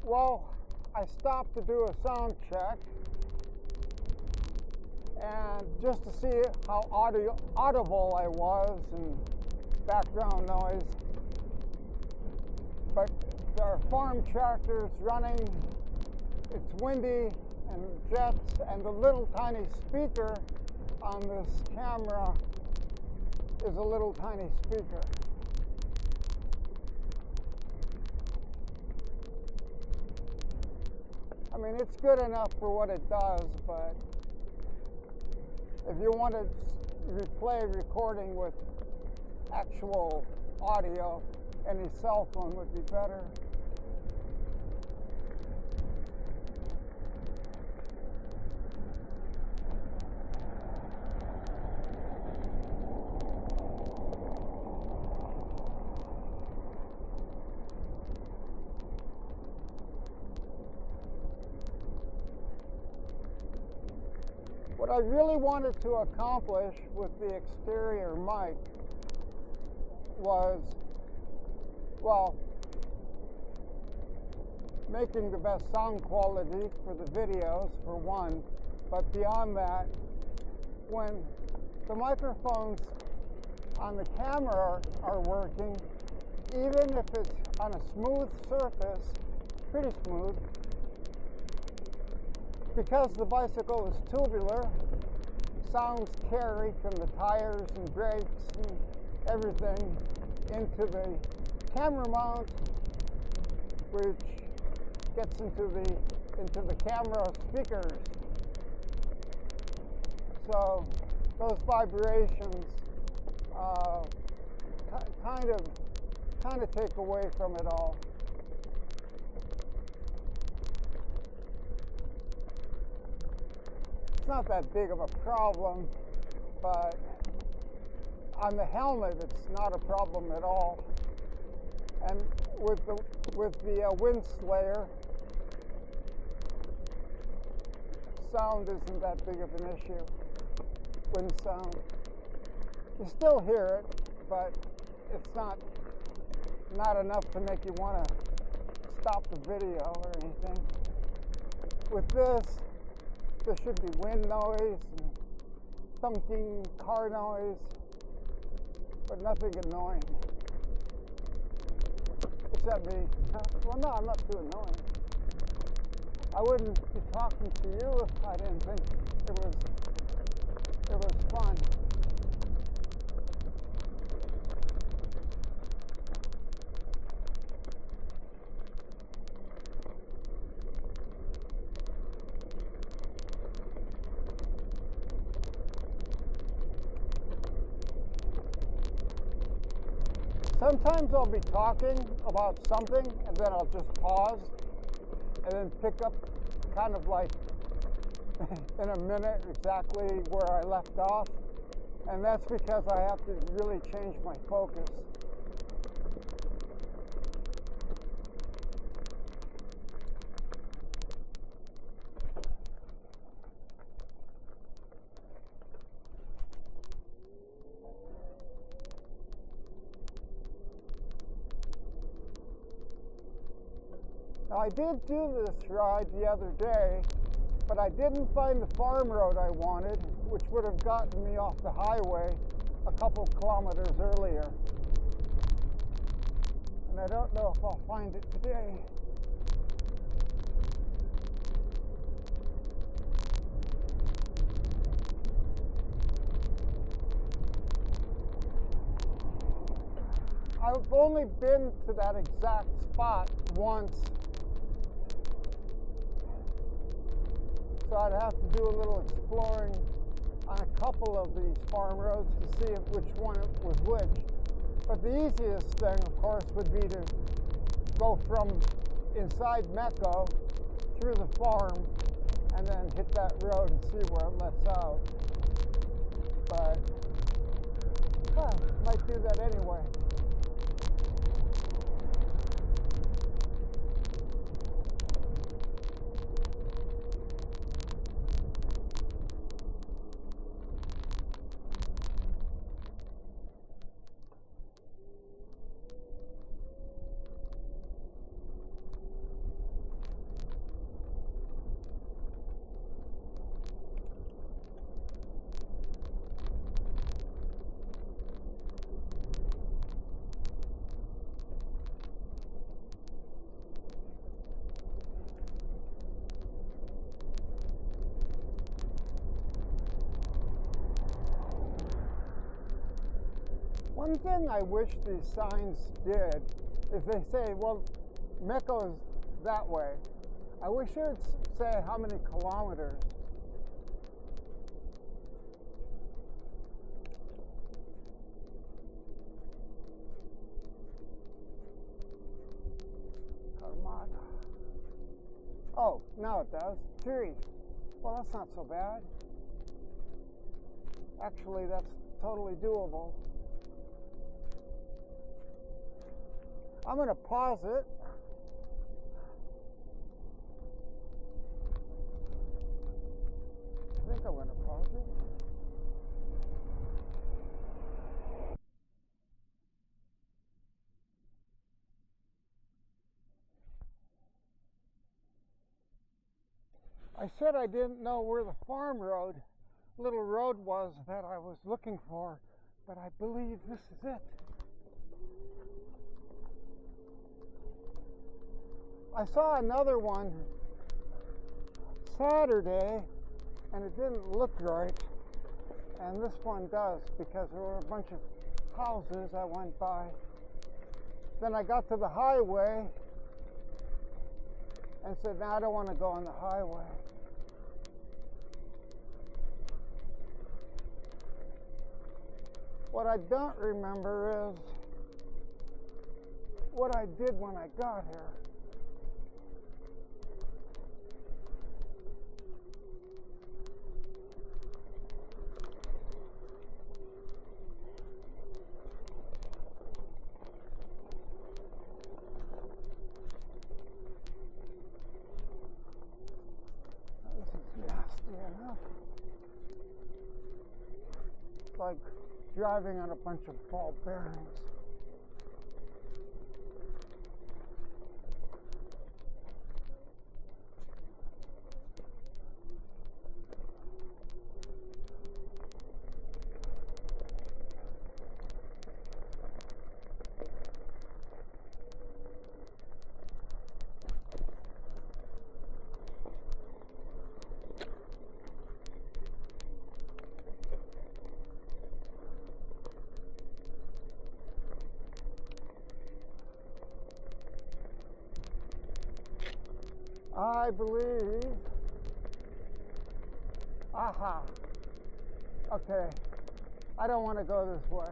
Well, I stopped to do a sound check and just to see how audible I was and background noise. But there are farm tractors running, it's windy and jets, and the little tiny speaker on this camera is a little tiny speaker. I mean, it's good enough for what it does, but if you want to replay recording with actual audio, any cell phone would be better. What I really wanted to accomplish with the exterior mic was, well, making the best sound quality for the videos, for one, but beyond that, when the microphones on the camera are working, even if it's on a smooth surface, pretty smooth, because the bicycle is tubular, sounds carry from the tires and brakes and everything into the camera mount, which gets into the camera speakers. So those vibrations kind of take away from it all. It's not that big of a problem, but on the helmet it's not a problem at all. And with the wind slayer, sound isn't that big of an issue. Wind sound. You still hear it, but it's not enough to make you want to stop the video or anything. With this, there should be wind noise and thunking car noise, but nothing annoying. Except me. Well, no, I'm not too annoying. I wouldn't be talking to you if I didn't think it was fun. Sometimes I'll be talking about something and then I'll just pause and then pick up kind of like in a minute exactly where I left off, and that's because I have to really change my focus. Now, I did do this ride the other day, but I didn't find the farm road I wanted, which would have gotten me off the highway a couple kilometers earlier. And I don't know if I'll find it today. I've only been to that exact spot once, so I'd have to do a little exploring on a couple of these farm roads to see which one was which. But the easiest thing, of course, would be to go from inside Meco through the farm and then hit that road and see where it lets out. But, might do that anyway. One thing I wish these signs did is they say, well, Meco's that way. I wish it would say how many kilometers. Oh, now it does. 3. Well, that's not so bad. Actually, that's totally doable. I'm going to pause it. I think I'm going to pause it. I said I didn't know where the little road was that I was looking for, but I believe this is it. I saw another one Saturday, and it didn't look right, and this one does, because there were a bunch of houses I went by. Then I got to the highway and said, no, I don't want to go on the highway. What I don't remember is what I did when I got here. This is nasty enough. It's like driving on a bunch of ball bearings. I believe, aha, okay, I don't want to go this way.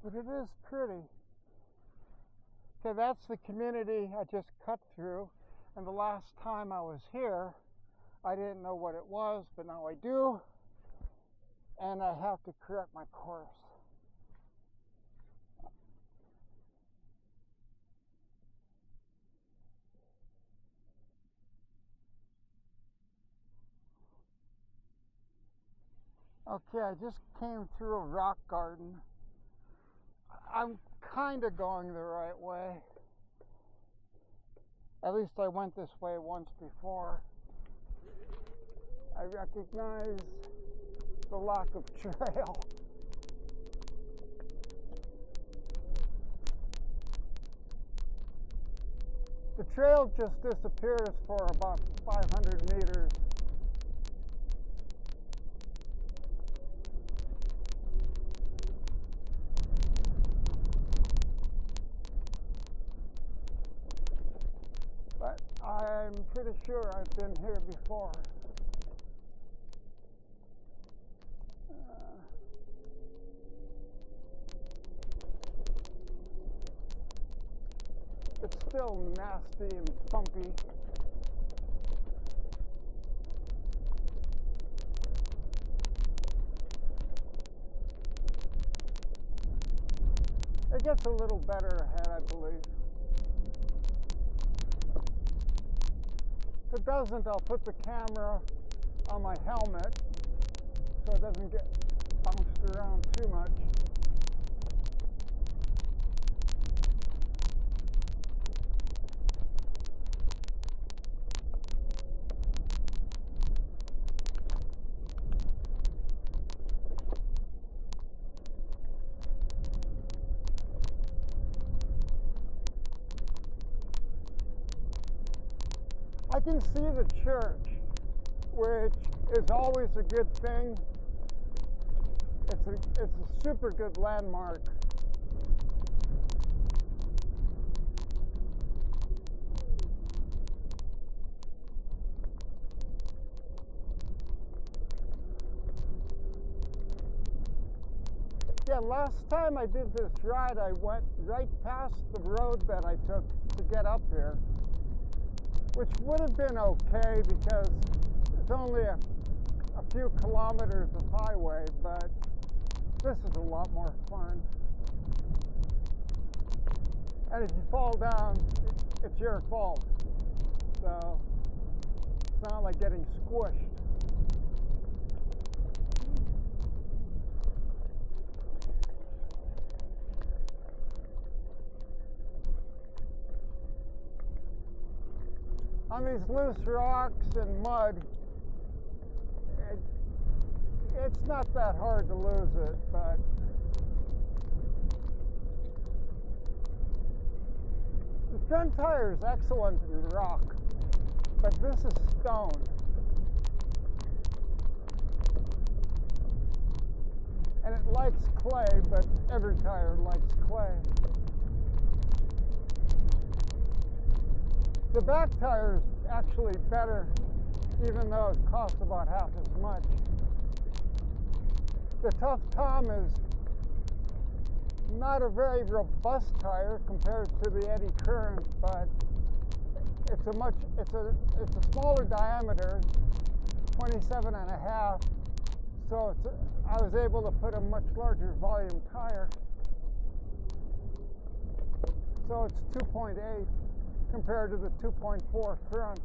But it is pretty. Okay, that's the community I just cut through. And the last time I was here, I didn't know what it was, but now I do. And I have to correct my course. Okay, I just came through a rock garden. I'm kind of going the right way. At least I went this way once before. I recognize the lack of trail. The trail just disappears for about 500 meters. But I'm pretty sure I've been here before. It's still nasty and bumpy. It gets a little better ahead, I believe. If it doesn't, I'll put the camera on my helmet so it doesn't get bounced around too much. can see the church, which is always a good thing. It's a super good landmark. Yeah, last time I did this ride, I went right past the road that I took to get up here, which would have been okay because it's only a few kilometers of highway, but this is a lot more fun. And if you fall down, it's your fault. So it's not like getting squished. On these loose rocks and mud, it's not that hard to lose it, but the front tire is excellent in rock, but this is stone. And it likes clay, but every tire likes clay. The back tire is actually better, even though it costs about half as much. The Tough Tom is not a very robust tire compared to the Eddy Current, but it's a smaller diameter, 27.5. So I was able to put a much larger volume tire. So it's 2.8 compared to the 2.4 front.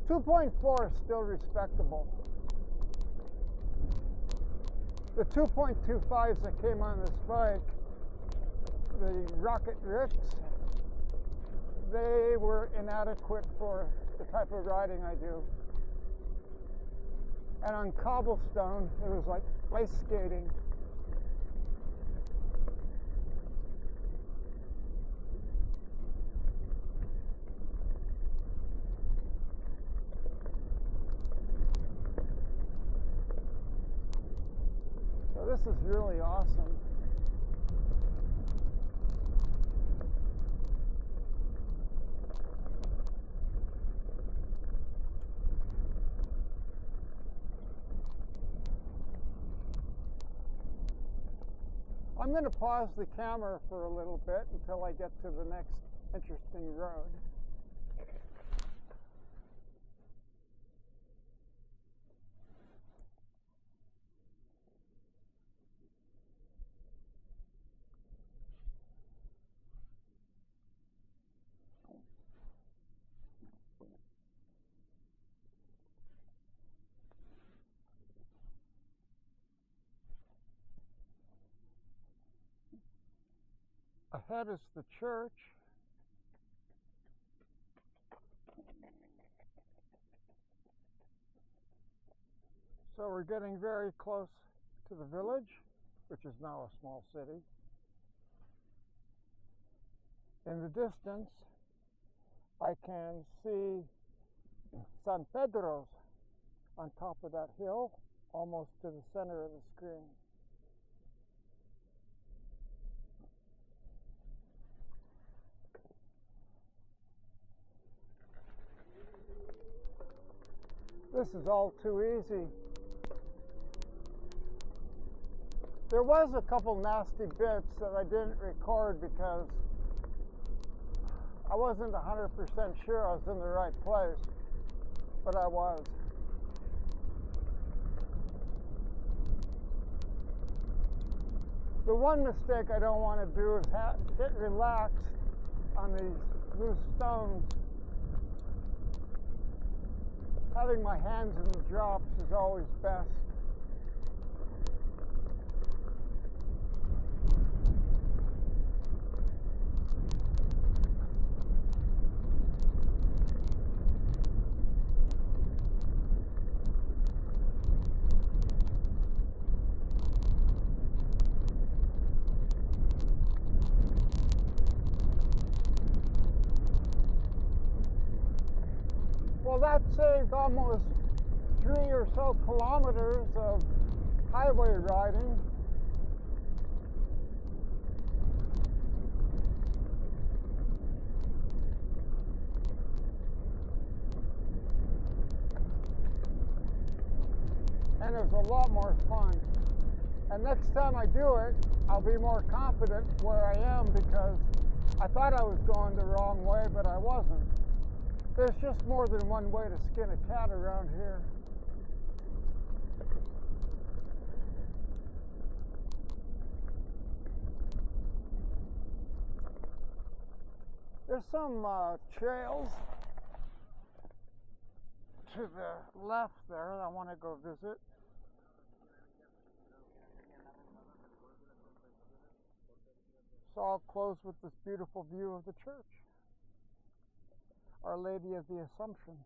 .4 is still respectable. The 2.25s that came on this bike, the Rocket Ricks, they were inadequate for the type of riding I do. And on cobblestone, it was like ice skating. So this is really awesome. I'm going to pause the camera for a little bit until I get to the next interesting road. Ahead is the church. So we're getting very close to the village, which is now a small city. In the distance, I can see San Pedro's on top of that hill, almost to the center of the screen. This is all too easy. There was a couple nasty bits that I didn't record because I wasn't 100% sure I was in the right place, but I was. The one mistake I don't want to do is get relaxed on these loose stones. Having my hands in the drops is always best. Well, that saved almost 3 or so kilometers of highway riding. And it was a lot more fun. And next time I do it, I'll be more confident where I am, because I thought I was going the wrong way, but I wasn't. There's just more than one way to skin a cat around here. There's some trails to the left there I want to go visit. So I'll close with this beautiful view of the church, Our Lady of the Assumption.